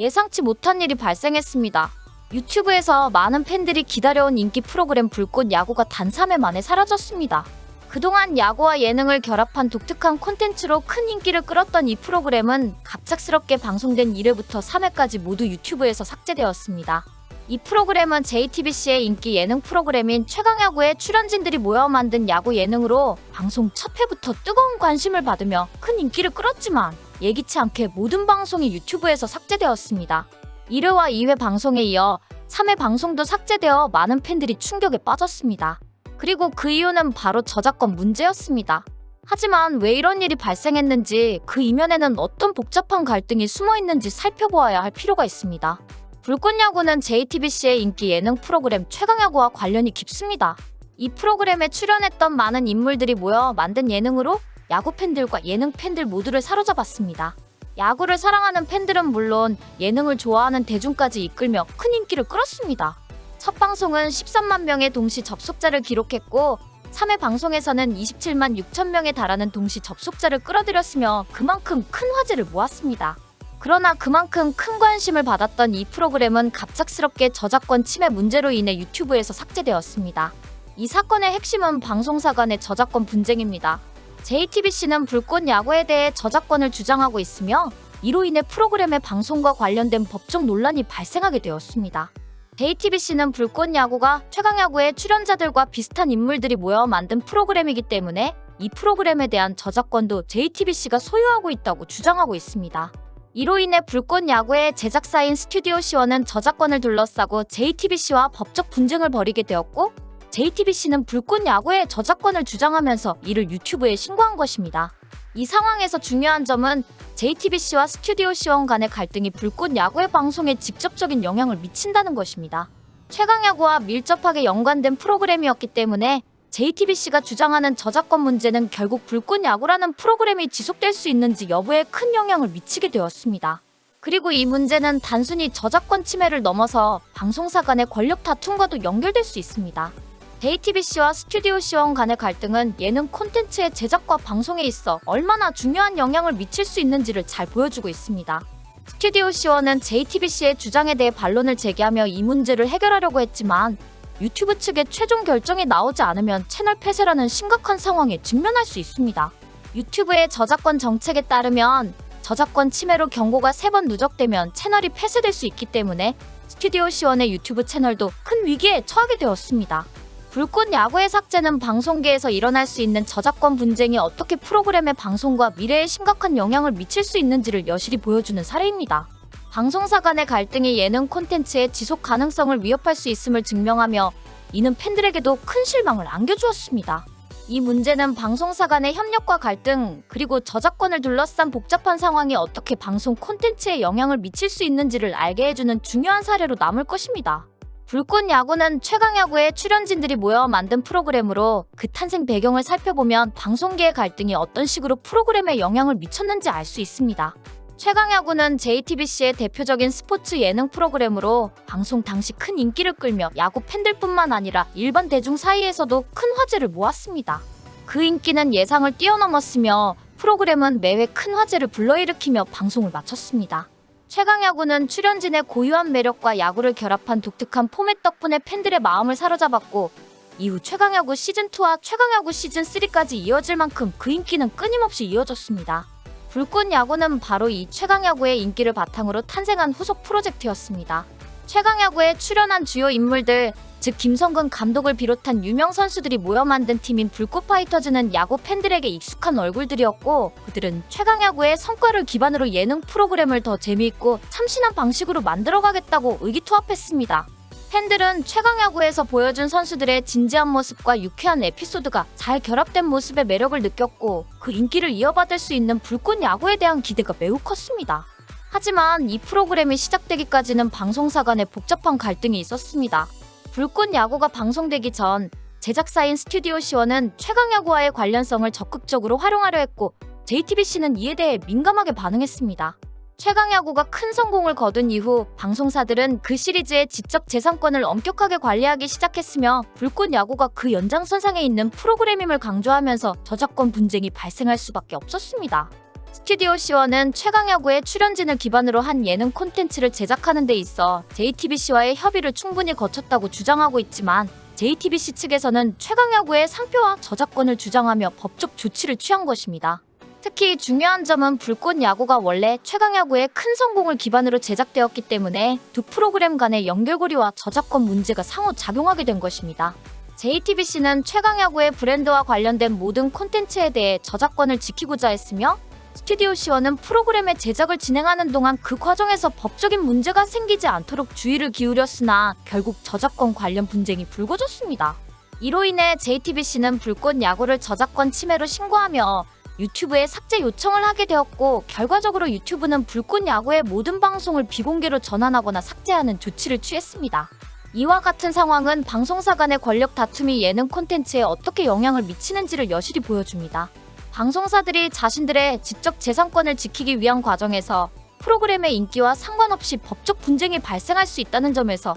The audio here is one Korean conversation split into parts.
예상치 못한 일이 발생했습니다. 유튜브에서 많은 팬들이 기다려온 인기 프로그램 불꽃 야구가 단 3회 만에 사라졌습니다. 그동안 야구와 예능을 결합한 독특한 콘텐츠로 큰 인기를 끌었던 이 프로그램은 갑작스럽게 방송된 1회부터 3회까지 모두 유튜브에서 삭제되었습니다. 이 프로그램은 JTBC의 인기 예능 프로그램인 최강야구의 출연진들이 모여 만든 야구 예능으로 방송 첫 회부터 뜨거운 관심을 받으며 큰 인기를 끌었지만 예기치 않게 모든 방송이 유튜브에서 삭제되었습니다. 1회와 2회 방송에 이어 3회 방송도 삭제되어 많은 팬들이 충격에 빠졌습니다. 그리고 그 이유는 바로 저작권 문제였습니다. 하지만 왜 이런 일이 발생했는지 그 이면에는 어떤 복잡한 갈등이 숨어 있는지 살펴보아야 할 필요가 있습니다. 불꽃야구는 JTBC의 인기 예능 프로그램 최강야구와 관련이 깊습니다. 이 프로그램에 출연했던 많은 인물들이 모여 만든 예능으로 야구 팬들과 예능 팬들 모두를 사로잡았습니다. 야구를 사랑하는 팬들은 물론 예능을 좋아하는 대중까지 이끌며 큰 인기를 끌었습니다. 첫 방송은 13만 명의 동시 접속자를 기록했고 3회 방송에서는 27만 6천 명에 달하는 동시 접속자를 끌어들였으며 그만큼 큰 화제를 모았습니다. 그러나 그만큼 큰 관심을 받았던 이 프로그램은 갑작스럽게 저작권 침해 문제로 인해 유튜브에서 삭제되었습니다. 이 사건의 핵심은 방송사 간의 저작권 분쟁입니다. JTBC는 불꽃 야구에 대해 저작권을 주장하고 있으며 이로 인해 프로그램의 방송과 관련된 법적 논란이 발생하게 되었습니다. JTBC는 불꽃 야구가 최강야구의 출연자들과 비슷한 인물들이 모여 만든 프로그램이기 때문에 이 프로그램에 대한 저작권도 JTBC가 소유하고 있다고 주장하고 있습니다. 이로 인해 불꽃 야구의 제작사인 스튜디오 C1은 저작권을 둘러싸고 JTBC와 법적 분쟁을 벌이게 되었고 JTBC는 불꽃 야구의 저작권을 주장하면서 이를 유튜브에 신고한 것입니다. 이 상황에서 중요한 점은 JTBC와 스튜디오 C1 간의 갈등이 불꽃 야구의 방송에 직접적인 영향을 미친다는 것입니다. 최강야구와 밀접하게 연관된 프로그램이었기 때문에 JTBC가 주장하는 저작권 문제는 결국 불꽃 야구라는 프로그램이 지속될 수 있는지 여부에 큰 영향을 미치게 되었습니다. 그리고 이 문제는 단순히 저작권 침해를 넘어서 방송사 간의 권력 다툼과도 연결될 수 있습니다. JTBC와 스튜디오 C1 간의 갈등은 예능 콘텐츠의 제작과 방송에 있어 얼마나 중요한 영향을 미칠 수 있는지를 잘 보여주고 있습니다. 스튜디오 C1은 JTBC의 주장에 대해 반론을 제기하며 이 문제를 해결하려고 했지만 유튜브 측의 최종 결정이 나오지 않으면 채널 폐쇄라는 심각한 상황에 직면할 수 있습니다. 유튜브의 저작권 정책에 따르면 저작권 침해로 경고가 3번 누적되면 채널이 폐쇄될 수 있기 때문에 스튜디오 C1의 유튜브 채널도 큰 위기에 처하게 되었습니다. 불꽃 야구의 삭제는 방송계에서 일어날 수 있는 저작권 분쟁이 어떻게 프로그램의 방송과 미래에 심각한 영향을 미칠 수 있는지를 여실히 보여주는 사례입니다. 방송사 간의 갈등이 예능 콘텐츠의 지속 가능성을 위협할 수 있음을 증명하며 이는 팬들에게도 큰 실망을 안겨주었습니다. 이 문제는 방송사 간의 협력과 갈등, 그리고 저작권을 둘러싼 복잡한 상황이 어떻게 방송 콘텐츠에 영향을 미칠 수 있는지를 알게 해주는 중요한 사례로 남을 것입니다. 불꽃 야구는 최강야구의 출연진들이 모여 만든 프로그램으로 그 탄생 배경을 살펴보면 방송계의 갈등이 어떤 식으로 프로그램에 영향을 미쳤는지 알 수 있습니다. 최강야구는 JTBC의 대표적인 스포츠 예능 프로그램으로 방송 당시 큰 인기를 끌며 야구 팬들뿐만 아니라 일반 대중 사이에서도 큰 화제를 모았습니다. 그 인기는 예상을 뛰어넘었으며 프로그램은 매회 큰 화제를 불러일으키며 방송을 마쳤습니다. 최강야구는 출연진의 고유한 매력과 야구를 결합한 독특한 포맷 덕분에 팬들의 마음을 사로잡았고 이후 최강야구 시즌2와 최강야구 시즌3까지 이어질 만큼 그 인기는 끊임없이 이어졌습니다. 불꽃 야구는 바로 이 최강야구의 인기를 바탕으로 탄생한 후속 프로젝트였습니다. 최강야구에 출연한 주요 인물들, 즉 김성근 감독을 비롯한 유명 선수들이 모여 만든 팀인 불꽃 파이터즈는 야구 팬들에게 익숙한 얼굴들이었고 그들은 최강야구의 성과를 기반으로 예능 프로그램을 더 재미있고 참신한 방식으로 만들어가겠다고 의기투합했습니다. 팬들은 최강야구에서 보여준 선수들의 진지한 모습과 유쾌한 에피소드가 잘 결합된 모습의 매력을 느꼈고 그 인기를 이어받을 수 있는 불꽃 야구에 대한 기대가 매우 컸습니다. 하지만 이 프로그램이 시작되기까지는 방송사 간의 복잡한 갈등이 있었습니다. 불꽃 야구가 방송되기 전 제작사인 스튜디오 C1은 최강야구와의 관련성을 적극적으로 활용하려 했고 JTBC는 이에 대해 민감하게 반응했습니다. 최강야구가 큰 성공을 거둔 이후 방송사들은 그 시리즈의 지적 재산권을 엄격하게 관리하기 시작했으며 불꽃 야구가 그 연장선상에 있는 프로그램임을 강조하면서 저작권 분쟁이 발생할 수밖에 없었습니다. 스튜디오 C1은 최강야구의 출연진을 기반으로 한 예능 콘텐츠를 제작하는 데 있어 JTBC와의 협의를 충분히 거쳤다고 주장하고 있지만 JTBC 측에서는 최강야구의 상표와 저작권을 주장하며 법적 조치를 취한 것입니다. 특히 중요한 점은 불꽃야구가 원래 최강야구의 큰 성공을 기반으로 제작되었기 때문에 두 프로그램 간의 연결고리와 저작권 문제가 상호작용하게 된 것입니다. JTBC는 최강야구의 브랜드와 관련된 모든 콘텐츠에 대해 저작권을 지키고자 했으며 스튜디오 C1은 프로그램의 제작을 진행하는 동안 그 과정에서 법적인 문제가 생기지 않도록 주의를 기울였으나 결국 저작권 관련 분쟁이 불거졌습니다. 이로 인해 JTBC는 불꽃야구를 저작권 침해로 신고하며 유튜브에 삭제 요청을 하게 되었고 결과적으로 유튜브는 불꽃야구의 모든 방송을 비공개로 전환하거나 삭제하는 조치를 취했습니다. 이와 같은 상황은 방송사 간의 권력 다툼이 예능 콘텐츠에 어떻게 영향을 미치는지를 여실히 보여줍니다. 방송사들이 자신들의 지적 재산권을 지키기 위한 과정에서 프로그램의 인기와 상관없이 법적 분쟁이 발생할 수 있다는 점에서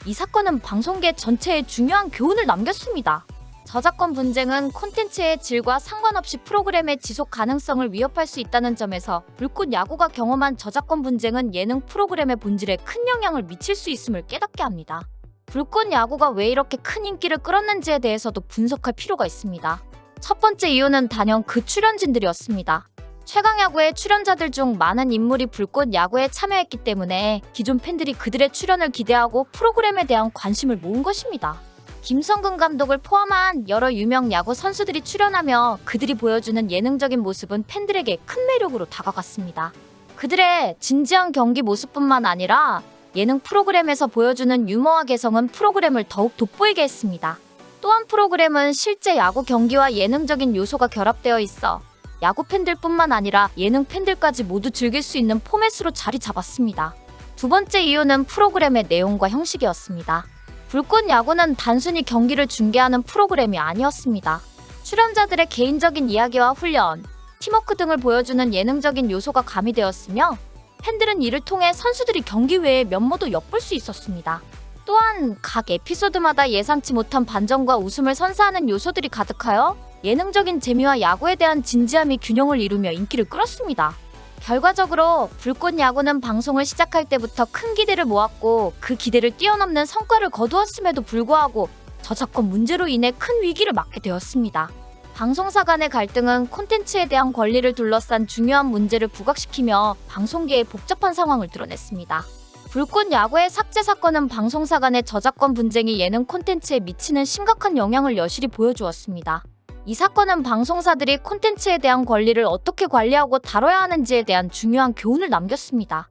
이 사건은 방송계 전체에 중요한 교훈을 남겼습니다. 저작권 분쟁은 콘텐츠의 질과 상관없이 프로그램의 지속 가능성을 위협할 수 있다는 점에서 불꽃야구가 경험한 저작권 분쟁은 예능 프로그램의 본질에 큰 영향을 미칠 수 있음을 깨닫게 합니다. 불꽃야구가 왜 이렇게 큰 인기를 끌었는지에 대해서도 분석할 필요가 있습니다. 첫 번째 이유는 단연 그 출연진들이었습니다. 최강야구의 출연자들 중 많은 인물이 불꽃야구에 참여했기 때문에 기존 팬들이 그들의 출연을 기대하고 프로그램에 대한 관심을 모은 것입니다. 김성근 감독을 포함한 여러 유명 야구 선수들이 출연하며 그들이 보여주는 예능적인 모습은 팬들에게 큰 매력으로 다가갔습니다. 그들의 진지한 경기 모습뿐만 아니라 예능 프로그램에서 보여주는 유머와 개성은 프로그램을 더욱 돋보이게 했습니다. 또한 프로그램은 실제 야구 경기와 예능적인 요소가 결합되어 있어 야구 팬들뿐만 아니라 예능 팬들까지 모두 즐길 수 있는 포맷으로 자리 잡았습니다. 두 번째 이유는 프로그램의 내용과 형식이었습니다. 불꽃야구는 단순히 경기를 중계하는 프로그램이 아니었습니다. 출연자들의 개인적인 이야기와 훈련, 팀워크 등을 보여주는 예능적인 요소가 가미되었으며 팬들은 이를 통해 선수들이 경기 외의 면모도 엿볼 수 있었습니다. 또한 각 에피소드마다 예상치 못한 반전과 웃음을 선사하는 요소들이 가득하여 예능적인 재미와 야구에 대한 진지함이 균형을 이루며 인기를 끌었습니다. 결과적으로 불꽃야구는 방송을 시작할 때부터 큰 기대를 모았고 그 기대를 뛰어넘는 성과를 거두었음에도 불구하고 저작권 문제로 인해 큰 위기를 맞게 되었습니다. 방송사 간의 갈등은 콘텐츠에 대한 권리를 둘러싼 중요한 문제를 부각시키며 방송계의 복잡한 상황을 드러냈습니다. 불꽃야구의 삭제 사건은 방송사 간의 저작권 분쟁이 예능 콘텐츠에 미치는 심각한 영향을 여실히 보여주었습니다. 이 사건은 방송사들이 콘텐츠에 대한 권리를 어떻게 관리하고 다뤄야 하는지에 대한 중요한 교훈을 남겼습니다.